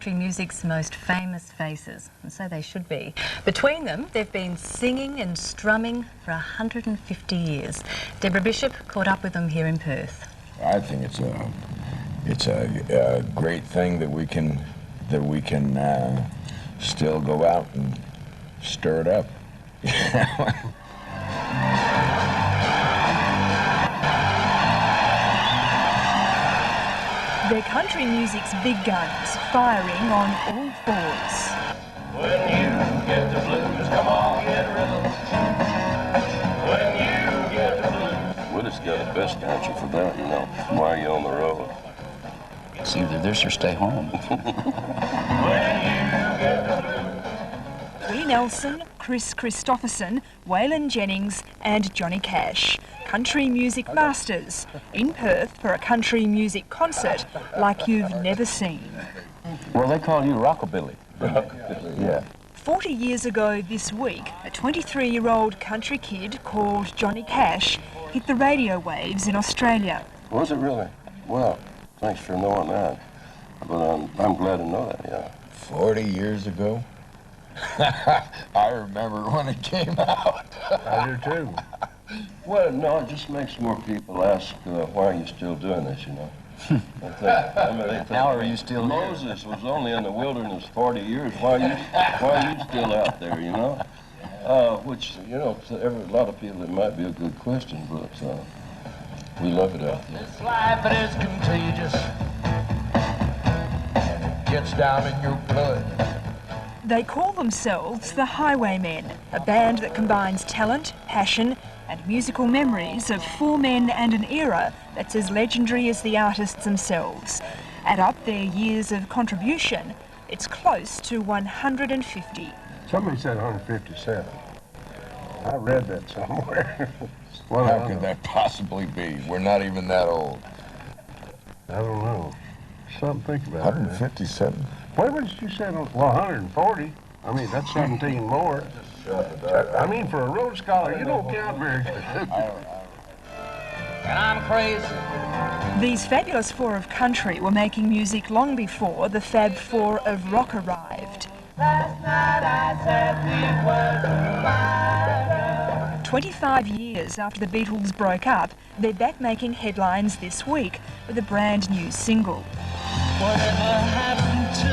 country music's most famous faces, and so they should be. Between them, they've been singing and strumming for 150 years. Deborah Bishop caught up with them here in Perth. I think it's a great thing that we can still go out and stir it up. They're country music's big guns, firing on all fours. When you get the blues, come on, get rhythm. When you get the blues. Willie's got the best answer for that, you know. Why are you on the road? It's either this or stay home. When you get the blues. Lee Nelson, Chris Christopherson, Waylon Jennings and Johnny Cash. Country music masters in Perth for a country music concert like you've never seen. Well, they call you Rockabilly. Yeah. 40 years ago this week, a 23-year-old country kid called Johnny Cash hit the radio waves in Australia. Was it really? Well, thanks for knowing that. But I'm glad to know that, yeah. 40 years ago? I remember when it came out. I do too. Well, no, it just makes more people ask, why are you still doing this, you know? They think, How are you still here? Moses was only in the wilderness 40 years. Why are you still out there, you know? Which, you know, to a lot of people it might be a good question, but we love it out there. This life, it is contagious. And it gets down in your blood. They call themselves the Highwaymen, a band that combines talent, passion and musical memories of four men and an era that's as legendary as the artists themselves. Add up their years of contribution, it's close to 150. Somebody said 157. I read that somewhere. Well, How could that possibly be? We're not even that old. I don't know. Something to think about. 157? What did you say? Well, 140. I mean, that's 17 more. I mean, for a Rhodes Scholar, you don't count very good. And I'm crazy. These fabulous four of country were making music long before the Fab Four of rock arrived. Last night I said we were 25 years after the Beatles broke up, they're back making headlines this week with a brand new single. Whatever happened to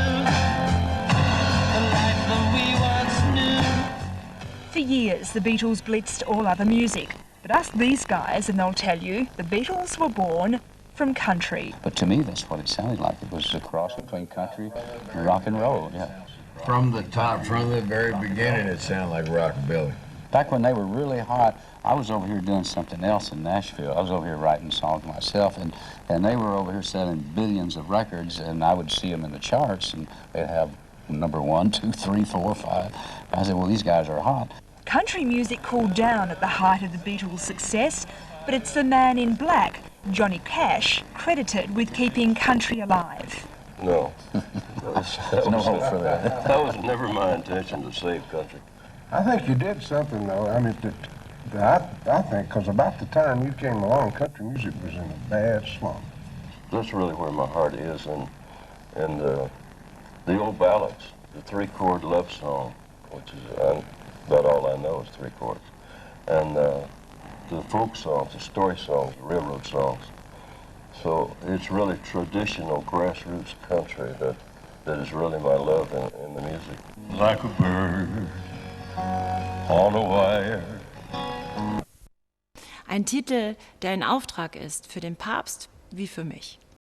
the life that we once knew? For years, the Beatles blitzed all other music. But ask these guys and they'll tell you the Beatles were born from country. But to me, that's what it sounded like. It was a cross between country and rock and roll, yeah. From the top, from the very beginning, it sounded like rockabilly. Back when they were really hot, I was over here doing something else in Nashville. I was over here writing songs myself, and they were over here selling billions of records, and I would see them in the charts, and they'd have number 1, 2, 3, 4, 5. I said, well, these guys are hot. Country music cooled down at the height of the Beatles' success, but it's the man in black, Johnny Cash, credited with keeping country alive. No. There's no hope for that. That was never my intention to save country. I think you did something, though. I mean, I think, because about the time you came along, country music was in a bad slump. That's really where my heart is, and the old ballads, the 3-chord love song, which is about all I know is 3 chords, and the folk songs, the story songs, the railroad songs. So it's really traditional grassroots country that is really my love in the music. Like a bird on a wire. Ein Titel, der ein Auftrag ist für den Papst wie für mich.